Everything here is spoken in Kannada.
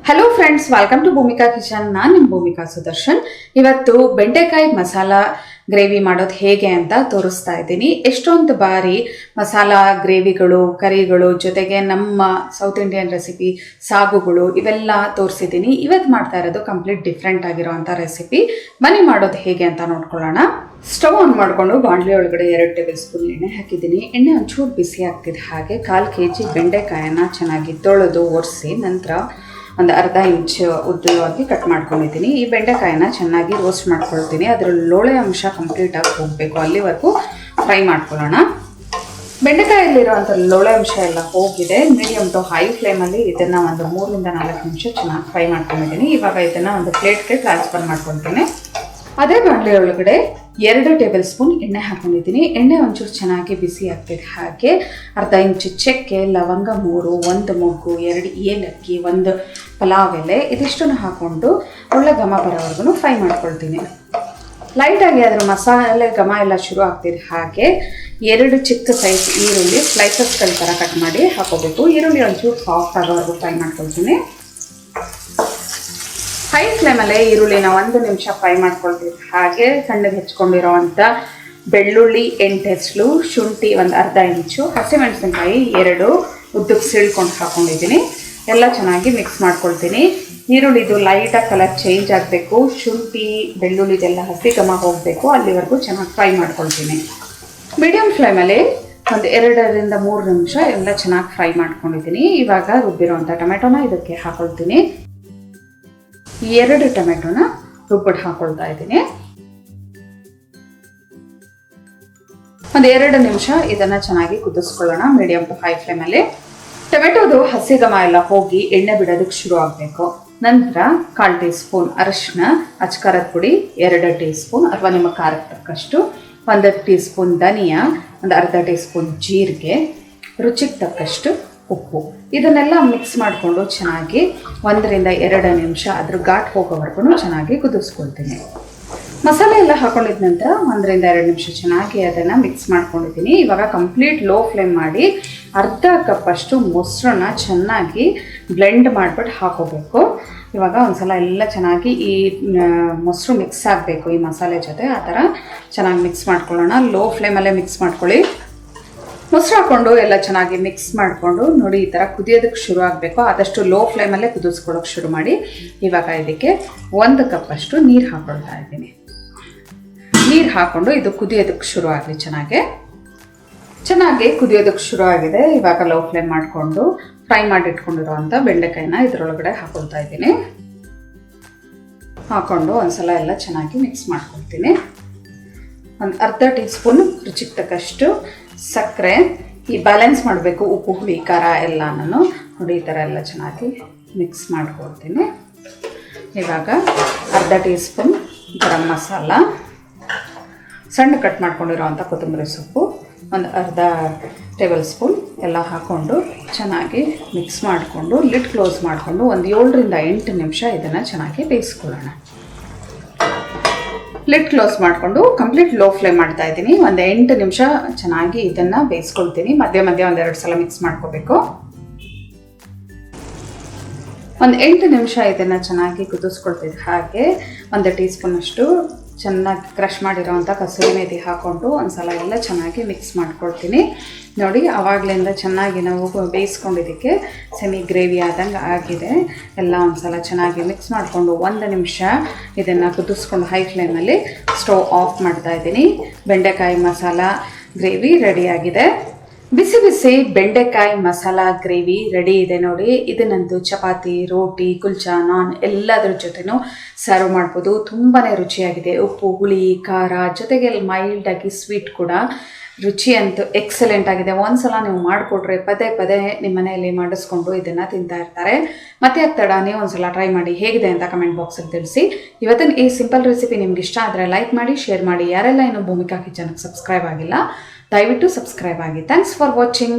Hello friends, welcome to Bhoomika kitchen. ನಾನು ನಿಮ್ಮ ಭೂಮಿಕಾ ಸುದರ್ಶನ್. ಇವತ್ತು ಬೆಂಡೆಕಾಯಿ ಮಸಾಲ ಗ್ರೇವಿ ಮಾಡೋದು ಹೇಗೆ ಅಂತ ತೋರಿಸ್ತಾ ಇದ್ದೀನಿ. ಎಷ್ಟೊಂದು ಬಾರಿ ಮಸಾಲ ಗ್ರೇವಿಗಳು, ಕರಿಗಳು, ಜೊತೆಗೆ ನಮ್ಮ ಸೌತ್ ಇಂಡಿಯನ್ ರೆಸಿಪಿ ಸಾಗುಗಳು ಇವೆಲ್ಲ ತೋರಿಸಿದ್ದೀನಿ. ಇವತ್ತು ಮಾಡ್ತಾ ಇರೋದು ಕಂಪ್ಲೀಟ್ ಡಿಫ್ರೆಂಟ್ ಆಗಿರೋವಂಥ ರೆಸಿಪಿ. ಬನ್ನಿ ಮಾಡೋದು ಹೇಗೆ ಅಂತ ನೋಡ್ಕೊಳ್ಳೋಣ. ಸ್ಟವ್ ಆನ್ ಮಾಡಿಕೊಂಡು ಬಾಣಲೆ ಒಳಗಡೆ 2 ಟೇಬಲ್ ಸ್ಪೂನ್ ಎಣ್ಣೆ ಹಾಕಿದ್ದೀನಿ. ಎಣ್ಣೆ ಒಂಚೂರು ಬಿಸಿ ಆಗ್ತಿದೆ. ಹಾಗೆ 1/4 kg ಬೆಂಡೆಕಾಯನ್ನು ಚೆನ್ನಾಗಿ ತೊಳೆದು ಒರೆಸಿ ನಂತರ ಒಂದು ಅರ್ಧ ಇಂಚ್ ಉದ್ದವಾಗಿ ಕಟ್ ಮಾಡ್ಕೊಂಡಿದ್ದೀನಿ. ಈ ಬೆಂಡೆಕಾಯಿನ ಚೆನ್ನಾಗಿ ರೋಸ್ಟ್ ಮಾಡ್ಕೊಳ್ತೀನಿ. ಅದರ ಲೋಳೆ ಅಂಶ ಕಂಪ್ಲೀಟಾಗಿ ಹೋಗಬೇಕು, ಅಲ್ಲಿವರೆಗೂ ಫ್ರೈ ಮಾಡ್ಕೊಳ್ಳೋಣ. ಬೆಂಡೆಕಾಯಲ್ಲಿರುವಂಥ ಲೋಳೆ ಅಂಶ ಎಲ್ಲ ಹೋಗಿದೆ. ಮೀಡಿಯಮ್ ಟು ಹೈ ಫ್ಲೇಮಲ್ಲಿ ಇದನ್ನು ಒಂದು 3 ರಿಂದ 4 ನಿಮಿಷ ಚೆನ್ನಾಗಿ ಫ್ರೈ ಮಾಡ್ಕೊಂಡಿದ್ದೀನಿ. ಇವಾಗ ಇದನ್ನು ಒಂದು ಪ್ಲೇಟ್ಗೆ ಟ್ರಾನ್ಸ್ಫರ್ ಮಾಡ್ಕೊಳ್ತೀನಿ. ಅದೇ ಬಾಣಲೆ ಒಳಗಡೆ 2 ಟೇಬಲ್ ಸ್ಪೂನ್ ಎಣ್ಣೆ ಹಾಕೊಂಡಿದ್ದೀನಿ. ಎಣ್ಣೆ ಒಂಚೂರು ಚೆನ್ನಾಗಿ ಬಿಸಿ ಆಗ್ತಿದೆ. ಹಾಗೆ ಅರ್ಧ ಇಂಚು ಚಕ್ಕೆ, ಲವಂಗ 3, 1 ಮೊಗ್ಗು, 2 ಏಲಕ್ಕಿ, 1 ಪಲಾವ್ ಎಲೆ ಇದಿಷ್ಟನ್ನು ಹಾಕ್ಕೊಂಡು ಒಳ್ಳೆ ಘಮ ಬರೋವರೆಗೂ ಫ್ರೈ ಮಾಡ್ಕೊಳ್ತೀನಿ. ಲೈಟಾಗಿ ಅದರ ಮಸಾಲೆ ಘಮ ಎಲ್ಲ ಶುರು ಆಗ್ತಿದೆ. ಹಾಗೆ 2 ಚಿಕ್ಕ ಸೈಜ್ ಈರುಳ್ಳಿ ಸ್ಲೈಸಸ್ಗಳ ಥರ ಕಟ್ ಮಾಡಿ ಹಾಕೋಬೇಕು. ಈರುಳ್ಳಿ ಒಂಚೂರು ಸಾಫ್ಟ್ ಆಗೋವರೆಗೂ ಫ್ರೈ ಮಾಡ್ಕೊಳ್ತೀನಿ. ಹೈ ಫ್ಲೇಮಲ್ಲೇ ಈರುಳ್ಳಿನ 1 ನಿಮಿಷ ಫ್ರೈ ಮಾಡ್ಕೊಳ್ತೀವಿ. ಹಾಗೆ ಸಣ್ಣಗೆ ಹೆಚ್ಕೊಂಡಿರೋವಂಥ ಬೆಳ್ಳುಳ್ಳಿ 8 ಹೆಸಳು, ಶುಂಠಿ ಒಂದು ಅರ್ಧ ಇಂಚು, ಹಸಿಮೆಣಸಿನ್ಕಾಯಿ 2 ಉದ್ದಕ್ಕೆ ಸಿಳ್ಕೊಂಡು ಹಾಕ್ಕೊಂಡಿದ್ದೀನಿ. ಎಲ್ಲ ಚೆನ್ನಾಗಿ ಮಿಕ್ಸ್ ಮಾಡ್ಕೊಳ್ತೀನಿ. ಈರುಳ್ಳಿದು ಲೈಟಾಗಿ ಕಲರ್ ಚೇಂಜ್ ಆಗಬೇಕು. ಶುಂಠಿ ಬೆಳ್ಳುಳ್ಳಿದೆಲ್ಲ ಹಸಿ ಘಮ ಹೋಗಬೇಕು, ಅಲ್ಲಿವರೆಗೂ ಚೆನ್ನಾಗಿ ಫ್ರೈ ಮಾಡ್ಕೊಳ್ತೀನಿ. ಮೀಡಿಯಮ್ ಫ್ಲೇಮಲ್ಲಿ ಒಂದು 2 ರಿಂದ 3 ನಿಮಿಷ ಎಲ್ಲ ಚೆನ್ನಾಗಿ ಫ್ರೈ ಮಾಡ್ಕೊಂಡಿದ್ದೀನಿ. ಇವಾಗ ರುಬ್ಬಿರೋವಂಥ ಟೊಮೆಟೊನ ಇದಕ್ಕೆ ಹಾಕೊಳ್ತೀನಿ. 2 ಟೊಮೆಟೊನ ರುಬ್ಬಿಟ್ಟು ಹಾಕೊಳ್ತಾ ಇದ್ದೀನಿ. ಒಂದು 2 ನಿಮಿಷ ಇದನ್ನು ಚೆನ್ನಾಗಿ ಕುದಿಸ್ಕೊಳ್ಳೋಣ ಮೀಡಿಯಮ್ ಟು ಹೈ ಫ್ಲೇಮಲ್ಲಿ. ಟೊಮೆಟೊದು ಹಸಿ ಘಮ ಎಲ್ಲ ಹೋಗಿ ಎಣ್ಣೆ ಬಿಡೋದಕ್ಕೆ ಶುರು ಆಗಬೇಕು. ನಂತರ 1/4 ಟೀ ಸ್ಪೂನ್ ಅರಿಶಿನ, ಅಚ್ಕಾರದ ಪುಡಿ 2 ಟೀ ಸ್ಪೂನ್ ಅಥವಾ ನಿಮ್ಮ ಖಾರಕ್ಕೆ ತಕ್ಕಷ್ಟು, 1 ಟೀ ಸ್ಪೂನ್ ಧನಿಯಾ, ಒಂದು ಅರ್ಧ ಟೀ ಸ್ಪೂನ್ ಜೀರಿಗೆ, ರುಚಿಗೆ ತಕ್ಕಷ್ಟು ಉಪ್ಪು. ಇದನ್ನೆಲ್ಲ ಮಿಕ್ಸ್ ಮಾಡಿಕೊಂಡು ಚೆನ್ನಾಗಿ 1 ರಿಂದ 2 ನಿಮಿಷ ಅದ್ರ ಘಾಟ್ ಹೋಗೋವರೆಗೂ ಚೆನ್ನಾಗಿ ಕುದಿಸ್ಕೊಳ್ತೀನಿ. ಮಸಾಲೆ ಎಲ್ಲ ಹಾಕೊಂಡಿದ ನಂತರ 1 ರಿಂದ 2 ನಿಮಿಷ ಚೆನ್ನಾಗಿ ಅದನ್ನು ಮಿಕ್ಸ್ ಮಾಡ್ಕೊಂಡಿದ್ದೀನಿ. ಇವಾಗ ಕಂಪ್ಲೀಟ್ ಲೋ ಫ್ಲೇಮ್ ಮಾಡಿ ಅರ್ಧ ಕಪ್ಪಷ್ಟು ಮೊಸರನ್ನ ಚೆನ್ನಾಗಿ ಬ್ಲೆಂಡ್ ಮಾಡಿಬಿಟ್ಟು ಹಾಕೋಬೇಕು. ಇವಾಗ ಒಂದ್ಸಲ ಎಲ್ಲ ಚೆನ್ನಾಗಿ ಈ ಮೊಸರು ಮಿಕ್ಸ್ ಆಗಬೇಕು ಈ ಮಸಾಲೆ ಜೊತೆ. ಆ ಥರ ಚೆನ್ನಾಗಿ ಮಿಕ್ಸ್ ಮಾಡ್ಕೊಳ್ಳೋಣ. ಲೋ ಫ್ಲೇಮಲ್ಲೇ ಮಿಕ್ಸ್ ಮಾಡ್ಕೊಳ್ಳಿ. ಮೊಸರು ಹಾಕ್ಕೊಂಡು ಎಲ್ಲ ಚೆನ್ನಾಗಿ ಮಿಕ್ಸ್ ಮಾಡಿಕೊಂಡು ನೋಡಿ ಈ ಥರ ಕುದಿಯೋದಕ್ಕೆ ಶುರು ಆಗಬೇಕು. ಆದಷ್ಟು ಲೋ ಫ್ಲೇಮಲ್ಲೇ ಕುದಿಸ್ಕೊಳ್ಳೋಕೆ ಶುರು ಮಾಡಿ. ಇವಾಗ ಇದಕ್ಕೆ 1 ಕಪ್ಪಷ್ಟು ನೀರು ಹಾಕ್ಕೊಳ್ತಾ ಇದ್ದೀನಿ. ನೀರು ಹಾಕ್ಕೊಂಡು ಇದು ಕುದಿಯೋದಕ್ಕೆ ಶುರು ಆಗಲಿ. ಚೆನ್ನಾಗಿ ಕುದಿಯೋದಕ್ಕೆ ಶುರು ಆಗಿದೆ. ಇವಾಗ ಲೋ ಫ್ಲೇಮ್ ಮಾಡಿಕೊಂಡು ಫ್ರೈ ಮಾಡಿಟ್ಕೊಂಡಿರುವಂಥ ಬೆಂಡೆಕಾಯಿನ ಇದರೊಳಗಡೆ ಹಾಕ್ಕೊಳ್ತಾ ಇದ್ದೀನಿ. ಹಾಕ್ಕೊಂಡು ಒಂದ್ಸಲ ಎಲ್ಲ ಚೆನ್ನಾಗಿ ಮಿಕ್ಸ್ ಮಾಡ್ಕೊಳ್ತೀನಿ. ಒಂದು ಅರ್ಧ ಟೀ ಸ್ಪೂನ್ ರುಚಿಗೆ ತಕ್ಕಷ್ಟು ಸಕ್ಕರೆ. ಈ ಬ್ಯಾಲೆನ್ಸ್ ಮಾಡಬೇಕು ಉಪ್ಪು, ಹುಳಿ, ಖಾರ ಎಲ್ಲ. ನಾನು ನೋಡಿ ಈ ಥರ ಎಲ್ಲ ಚೆನ್ನಾಗಿ ಮಿಕ್ಸ್ ಮಾಡ್ಕೊಳ್ತೀನಿ. ಇವಾಗ ಅರ್ಧ ಟೀ ಸ್ಪೂನ್ ಗರಂ ಮಸಾಲ, ಸಣ್ಣ ಕಟ್ ಮಾಡ್ಕೊಂಡಿರೋವಂಥ ಕೊತ್ತಂಬರಿ ಸೊಪ್ಪು, ಒಂದು ಅರ್ಧ ಟೇಬಲ್ ಸ್ಪೂನ್ ಎಲ್ಲ ಹಾಕ್ಕೊಂಡು ಚೆನ್ನಾಗಿ ಮಿಕ್ಸ್ ಮಾಡಿಕೊಂಡು ಲಿಡ್ ಕ್ಲೋಸ್ ಮಾಡಿಕೊಂಡು ಒಂದು 7 ರಿಂದ 8 ನಿಮಿಷ ಇದನ್ನು ಚೆನ್ನಾಗಿ ಬೇಯಿಸ್ಕೊಳ್ಳೋಣ. ಲಿಡ್ ಕ್ಲೋಸ್ ಮಾಡಿಕೊಂಡು ಕಂಪ್ಲೀಟ್ ಲೋ ಫ್ಲೇಮ್ ಮಾಡ್ತಾ ಇದ್ದೀನಿ. ಒಂದು 8 ನಿಮಿಷ ಚೆನ್ನಾಗಿ ಇದನ್ನು ಬೇಯಿಸ್ಕೊಳ್ತೀನಿ. ಮಧ್ಯೆ ಮಧ್ಯೆ 1-2 ಸಲ ಮಿಕ್ಸ್ ಮಾಡ್ಕೋಬೇಕು. ಒಂದು 8 ನಿಮಿಷ ಇದನ್ನು ಚೆನ್ನಾಗಿ ಕುದಿಸ್ಕೊಳ್ತಿದ್ದೆ. ಹಾಗೆ 1 ಟೀ ಸ್ಪೂನಷ್ಟು ಚೆನ್ನಾಗಿ ಕ್ರಷ್ ಮಾಡಿರೋವಂಥ ಕಸೂರಿ ಮೇಥಿ ಹಾಕ್ಕೊಂಡು ಒಂದ್ಸಲ ಎಲ್ಲ ಚೆನ್ನಾಗಿ ಮಿಕ್ಸ್ ಮಾಡ್ಕೊಳ್ತೀನಿ. ನೋಡಿ ಆವಾಗಲಿಂದ ಚೆನ್ನಾಗಿ ನಾವು ಬೇಯಿಸ್ಕೊಂಡಿದ್ದಕ್ಕೆ ಸೆಮಿ ಗ್ರೇವಿ ಆದಂಗೆ ಆಗಿದೆ. ಎಲ್ಲ ಒಂದ್ಸಲ ಚೆನ್ನಾಗಿ ಮಿಕ್ಸ್ ಮಾಡಿಕೊಂಡು 1 ನಿಮಿಷ ಇದನ್ನು ಕುದಿಸ್ಕೊಂಡು ಹೈ ಫ್ಲೇಮಲ್ಲಿ ಸ್ಟವ್ ಆಫ್ ಮಾಡ್ತಾ ಇದ್ದೀನಿ. ಬೆಂಡೆಕಾಯಿ ಮಸಾಲ ಗ್ರೇವಿ ರೆಡಿಯಾಗಿದೆ. ಬಿಸಿ ಬಿಸಿ ಬೆಂಡೆಕಾಯಿ ಮಸಾಲ ಗ್ರೇವಿ ರೆಡಿ ಇದೆ ನೋಡಿ. ಇದನ್ನಂತೂ ಚಪಾತಿ, ರೋಟಿ, ಕುಲ್ಚಾ, ನಾನ್ ಎಲ್ಲದರ ಜೊತೆನೂ ಸರ್ವ್ ಮಾಡ್ಬೋದು. ತುಂಬಾ ರುಚಿಯಾಗಿದೆ. ಉಪ್ಪು, ಹುಳಿ, ಖಾರ ಜೊತೆಗೆ ಮೈಲ್ಡಾಗಿ ಸ್ವೀಟ್ ಕೂಡ. ರುಚಿ ಅಂತೂ ಎಕ್ಸಲೆಂಟ್ ಆಗಿದೆ. ಒಂದ್ಸಲ ನೀವು ಮಾಡಿಕೊಟ್ರೆ ಪದೇ ಪದೇ ನಿಮ್ಮ ಮನೆಯಲ್ಲಿ ಮಾಡಿಸ್ಕೊಂಡು ಇದನ್ನು ತಿಂತಾ ಇರ್ತಾರೆ. ಮತ್ತೆ ತಡ ನೀವು ಒಂದ್ಸಲ ಟ್ರೈ ಮಾಡಿ ಹೇಗಿದೆ ಅಂತ ಕಮೆಂಟ್ ಬಾಕ್ಸಲ್ಲಿ ತಿಳಿಸಿ. ಇವತ್ತಿನ ಈ ಸಿಂಪಲ್ ರೆಸಿಪಿ ನಿಮ್ಗೆ ಇಷ್ಟ ಆದರೆ ಲೈಕ್ ಮಾಡಿ, ಶೇರ್ ಮಾಡಿ. ಯಾರೆಲ್ಲ ಇನ್ನೂ ಭೂಮಿಕಾ ಕಿಚನ್ಗೆ ಸಬ್ಸ್ಕ್ರೈಬ್ ಆಗಿಲ್ಲ ದಯವಿಟ್ಟು ಸಬ್ಸ್ಕ್ರೈಬ್ ಆಗಿ. Thanks for watching.